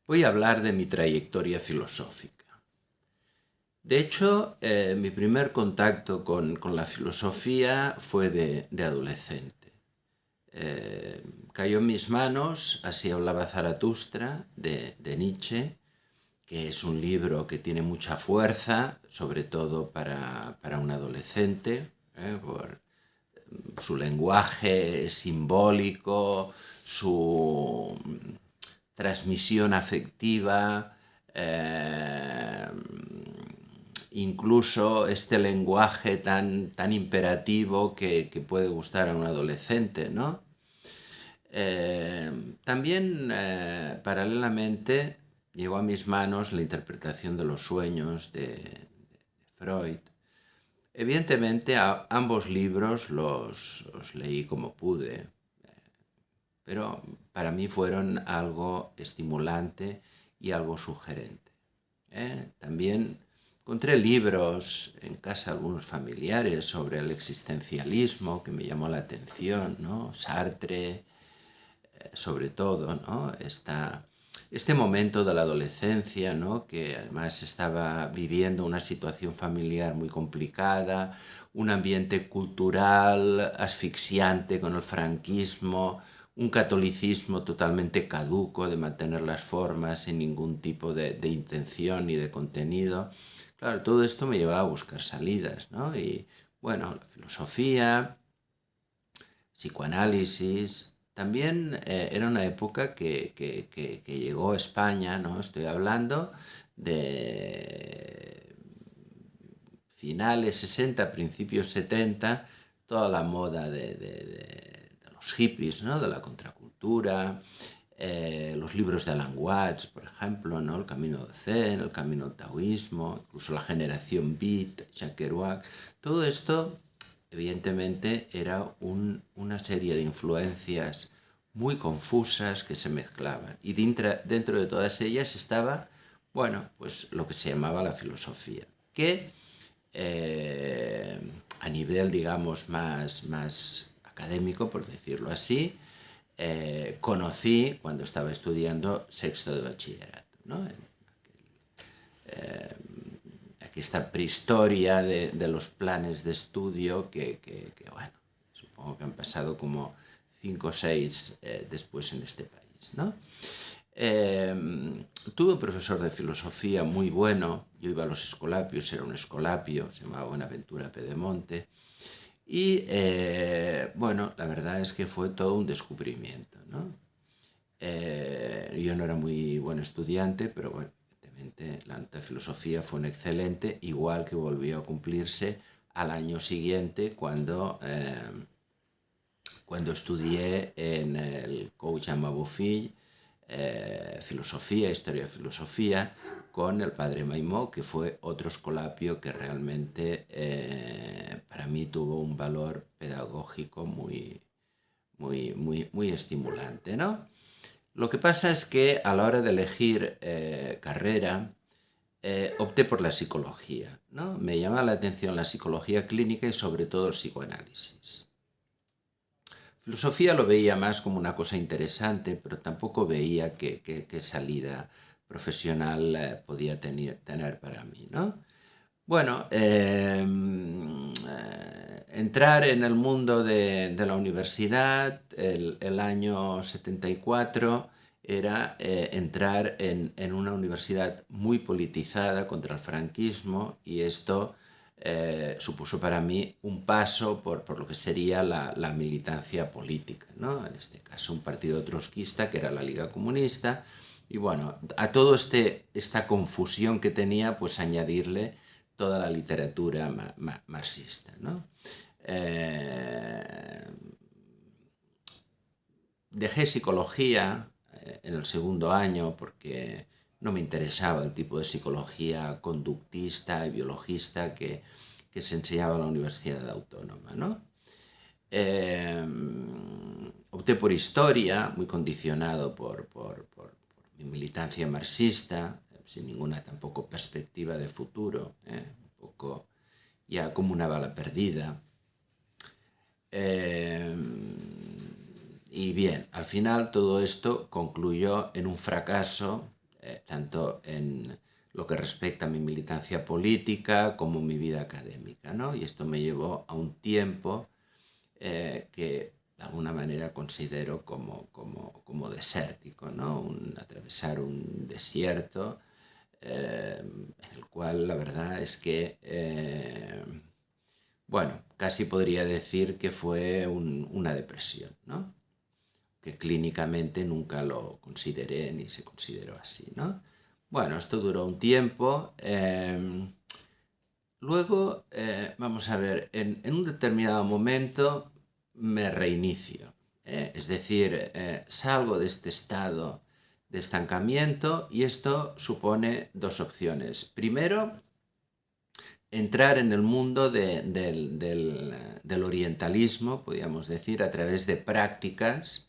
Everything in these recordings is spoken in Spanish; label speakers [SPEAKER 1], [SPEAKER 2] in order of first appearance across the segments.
[SPEAKER 1] voy a hablar de mi trayectoria filosófica. De hecho, mi primer contacto con la filosofía fue de adolescente. Cayó en mis manos Así hablaba Zaratustra, de Nietzsche, que es un libro que tiene mucha fuerza, sobre todo para un adolescente, por su lenguaje simbólico, su transmisión afectiva, incluso este lenguaje tan imperativo que puede gustar a un adolescente, ¿no? También, paralelamente, llegó a mis manos la interpretación de los sueños de Freud. Evidentemente, ambos libros los leí como pude, pero para mí fueron algo estimulante y algo sugerente. También encontré libros en casa, algunos familiares, sobre el existencialismo que me llamó la atención, ¿no? Sartre, sobre todo, ¿no? Este momento de la adolescencia, ¿no? Que además estaba viviendo una situación familiar muy complicada, un ambiente cultural asfixiante con el franquismo, un catolicismo totalmente caduco de mantener las formas sin ningún tipo de intención ni de contenido. Claro, todo esto me llevaba a buscar salidas, ¿no? Y bueno, la filosofía, psicoanálisis. También era una época que llegó a España, ¿no? Estoy hablando de finales 60, principios 70, toda la moda de los hippies, ¿no? De la contracultura, los libros de Alan Watts, por ejemplo, ¿no? El camino del Zen, el camino del taoísmo, incluso la generación Beat, Jack Kerouac. Todo esto, evidentemente, era una serie de influencias muy confusas que se mezclaban. Y dentro de todas ellas estaba, bueno, pues lo que se llamaba la filosofía, que eh, a nivel, digamos, más académico, por decirlo así, conocí cuando estaba estudiando sexto de bachillerato, ¿no? Aquí esta prehistoria de los planes de estudio que, bueno, supongo que han pasado como 5 o 6 después en este país, ¿no? Eh, Tuve un profesor de filosofía muy bueno. Yo iba a los escolapios, era un escolapio, se llamaba Buenaventura Pedemonte. Y bueno, la verdad es que fue todo un descubrimiento, ¿no? Yo no era muy buen estudiante, pero bueno, evidentemente la nota de filosofía fue un excelente, igual que volvió a cumplirse al año siguiente cuando estudié en el Coach Bofill, filosofía, historia de filosofía, con el padre Maimó, que fue otro escolapio que realmente para mí tuvo un valor pedagógico muy estimulante, ¿no? Lo que pasa es que a la hora de elegir carrera, opté por la psicología, ¿no? Me llamaba la atención la psicología clínica y sobre todo el psicoanálisis. Filosofía lo veía más como una cosa interesante, pero tampoco veía qué salida profesional podía tener para mí, ¿no? Bueno, entrar en el mundo de la universidad el año 74 era entrar en una universidad muy politizada contra el franquismo, y esto supuso para mí un paso por lo que sería la militancia política, ¿no? En este caso un partido trotskista que era la Liga Comunista. Y bueno, a todo esta confusión que tenía, pues añadirle toda la literatura marxista, ¿no? Dejé psicología en el segundo año porque no me interesaba el tipo de psicología conductista y biologista que se enseñaba en la Universidad Autónoma, ¿no? Eh, Opté por historia, muy condicionado por mi militancia marxista, sin ninguna tampoco perspectiva de futuro, un poco ya como una bala perdida. Eh, y bien, al final todo esto concluyó en un fracaso tanto en lo que respecta a mi militancia política como mi vida académica, ¿no? Y esto me llevó a un tiempo que de alguna manera considero como desértico, ¿no? Atravesar un desierto en el cual la verdad es que, bueno, casi podría decir que fue una depresión, ¿no? Que clínicamente nunca lo consideré ni se consideró así, ¿no? Bueno, esto duró un tiempo. Luego, vamos a ver, en un determinado momento me reinicio. Es decir, salgo de este estado de estancamiento y esto supone dos opciones. Primero, entrar en el mundo del orientalismo, podríamos decir, a través de prácticas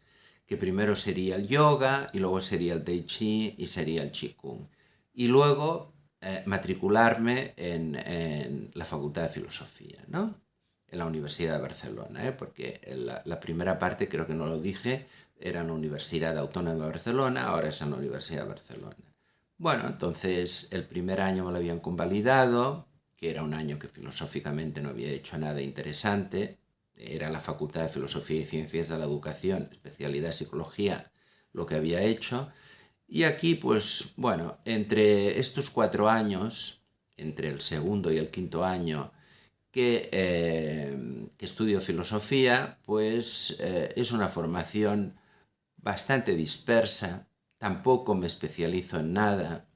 [SPEAKER 1] que primero sería el yoga y luego sería el tai chi y sería el qigong. Y luego matricularme en la Facultad de Filosofía, ¿no? En la Universidad de Barcelona, porque la primera parte, creo que no lo dije, era en la Universidad Autónoma de Barcelona, ahora es en la Universidad de Barcelona. Bueno, entonces el primer año me lo habían convalidado, que era un año que filosóficamente no había hecho nada interesante. Era la Facultad de Filosofía y Ciencias de la Educación, especialidad psicología, lo que había hecho. Y aquí, pues, bueno, entre estos 4 años, entre el segundo y el quinto año que estudio filosofía, pues es una formación bastante dispersa. Tampoco me especializo en nada.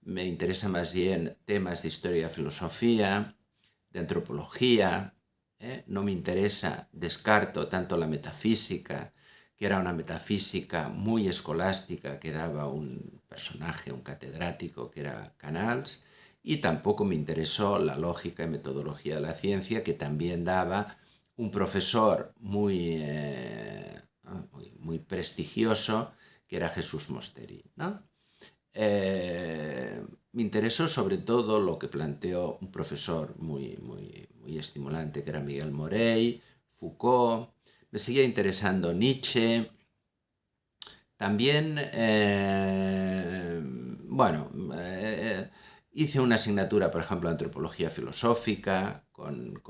[SPEAKER 1] Me interesa más bien temas de historia, filosofía, de antropología. No me interesa, descarto tanto la metafísica, que era una metafísica muy escolástica que daba un personaje, un catedrático que era Canals, y tampoco me interesó la lógica y metodología de la ciencia que también daba un profesor muy prestigioso que era Jesús Mosteri, ¿no? Me interesó sobre todo lo que planteó un profesor muy estimulante, que era Miguel Morey, Foucault. Me seguía interesando Nietzsche. También, bueno, hice una asignatura, por ejemplo, de antropología filosófica con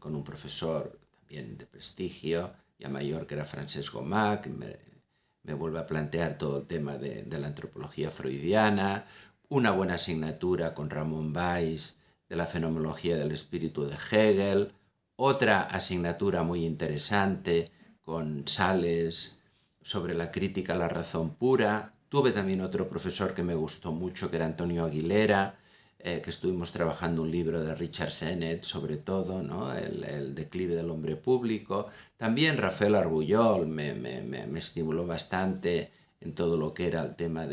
[SPEAKER 1] un profesor también de prestigio, ya mayor, que era Francesc Gomà, que me vuelve a plantear todo el tema de la antropología freudiana, una buena asignatura con Ramón Valls de la fenomenología del espíritu de Hegel, otra asignatura muy interesante con Sales sobre la crítica a la razón pura. Tuve también otro profesor que me gustó mucho, que era Antonio Aguilera, que estuvimos trabajando un libro de Richard Sennett, sobre todo, ¿no? El declive del hombre público. También Rafael Argullol me estimuló bastante en todo lo que era el tema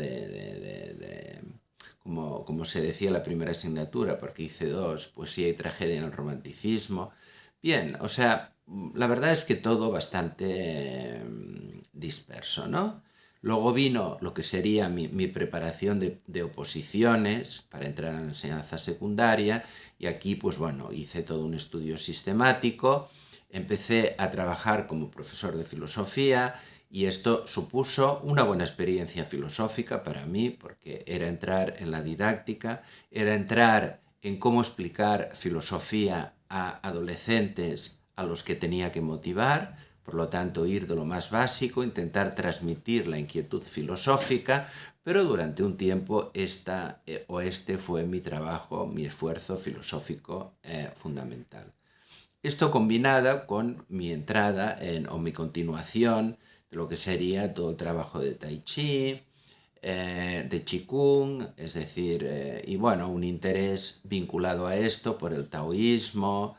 [SPEAKER 1] como se decía en la primera asignatura, porque hice dos, poesía y tragedia en el romanticismo. Bien, o sea, la verdad es que todo bastante disperso, ¿no? Luego vino lo que sería mi preparación de oposiciones para entrar en la enseñanza secundaria y aquí, pues bueno, hice todo un estudio sistemático, empecé a trabajar como profesor de filosofía y esto supuso una buena experiencia filosófica para mí porque era entrar en la didáctica, era entrar en cómo explicar filosofía a adolescentes a los que tenía que motivar, por lo tanto ir de lo más básico, intentar transmitir la inquietud filosófica, pero durante un tiempo este fue mi trabajo, mi esfuerzo filosófico fundamental. Esto combinado con mi entrada o mi continuación de lo que sería todo el trabajo de Tai Chi, de Qigong, es decir, y bueno, un interés vinculado a esto por el taoísmo,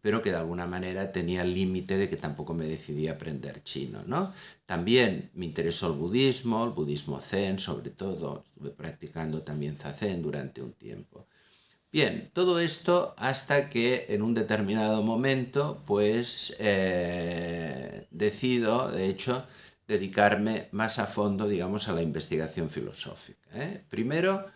[SPEAKER 1] pero que de alguna manera tenía el límite de que tampoco me decidí a aprender chino, ¿no? También me interesó el budismo zen sobre todo, estuve practicando también zazen durante un tiempo. Bien, todo esto hasta que en un determinado momento, pues decido, de hecho, dedicarme más a fondo, digamos, a la investigación filosófica. Primero,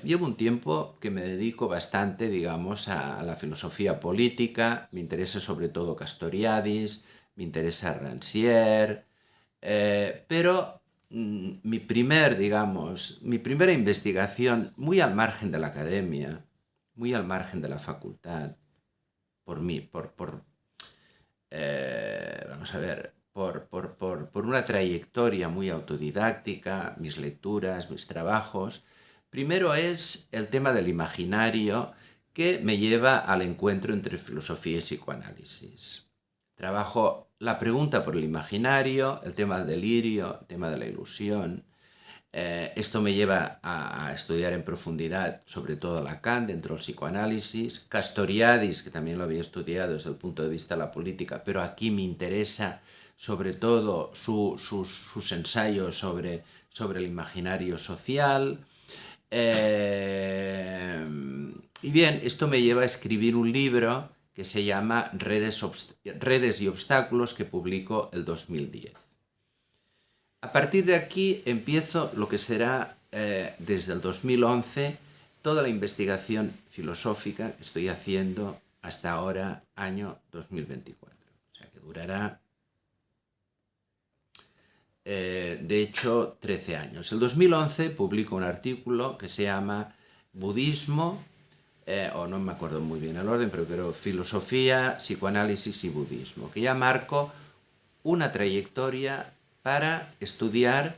[SPEAKER 1] llevo un tiempo que me dedico bastante, digamos, a la filosofía política, me interesa sobre todo Castoriadis, me interesa Rancière, pero mi primera investigación, muy al margen de la academia, muy al margen de la facultad, por mí, vamos a ver, por una trayectoria muy autodidáctica, mis lecturas, mis trabajos. Primero es el tema del imaginario que me lleva al encuentro entre filosofía y psicoanálisis. Trabajo la pregunta por el imaginario, el tema del delirio, el tema de la ilusión. Esto me lleva a estudiar en profundidad sobre todo Lacan dentro del psicoanálisis, Castoriadis, que también lo había estudiado desde el punto de vista de la política, pero aquí me interesa sobre todo sus ensayos sobre el imaginario social. Y bien, esto me lleva a escribir un libro que se llama Redes y Obstáculos, que publico el 2010. A partir de aquí empiezo lo que será desde el 2011 toda la investigación filosófica que estoy haciendo hasta ahora, año 2024. O sea que durará, de hecho, 13 años. El 2011 publico un artículo que se llama Budismo, o no me acuerdo muy bien el orden, pero creo filosofía, psicoanálisis y budismo, que ya marco una trayectoria para estudiar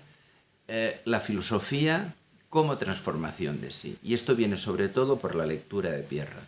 [SPEAKER 1] la filosofía como transformación de sí. Y esto viene sobre todo por la lectura de Pierre Radot.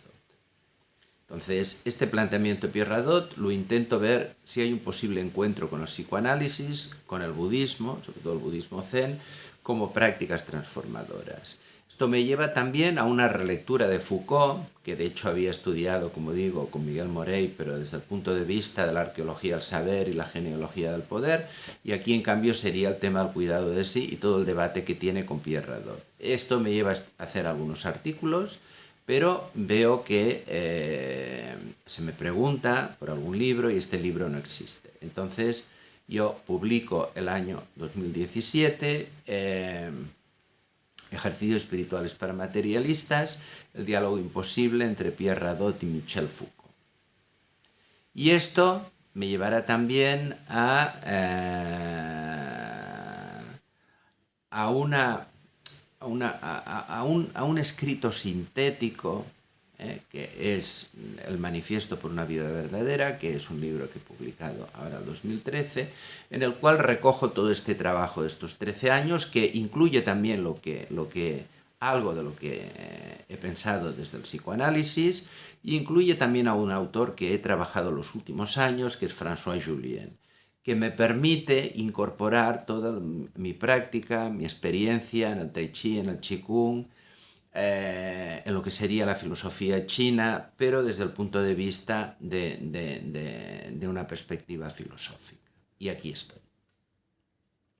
[SPEAKER 1] Entonces, este planteamiento de Pierre Radot lo intento ver si hay un posible encuentro con el psicoanálisis, con el budismo, sobre todo el budismo zen, como prácticas transformadoras. Esto me lleva también a una relectura de Foucault, que de hecho había estudiado, como digo, con Miguel Morey, pero desde el punto de vista de la arqueología del saber y la genealogía del poder, y aquí en cambio sería el tema del cuidado de sí y todo el debate que tiene con Pierre Radot. Esto me lleva a hacer algunos artículos, pero veo que se me pregunta por algún libro y este libro no existe. Entonces yo publico el año 2017 Ejercicios espirituales para materialistas, el diálogo imposible entre Pierre Radot y Michel Foucault. Y esto me llevará también a un escrito sintético, que es el Manifiesto por una vida verdadera, que es un libro que he publicado ahora en 2013, en el cual recojo todo este trabajo de estos 13 años, que incluye también algo de lo que he pensado desde el psicoanálisis, e incluye también a un autor que he trabajado los últimos años, que es François Julien, que me permite incorporar toda mi práctica, mi experiencia en el Tai Chi, en el Qigong, en lo que sería la filosofía china, pero desde el punto de vista de una perspectiva filosófica. Y aquí estoy.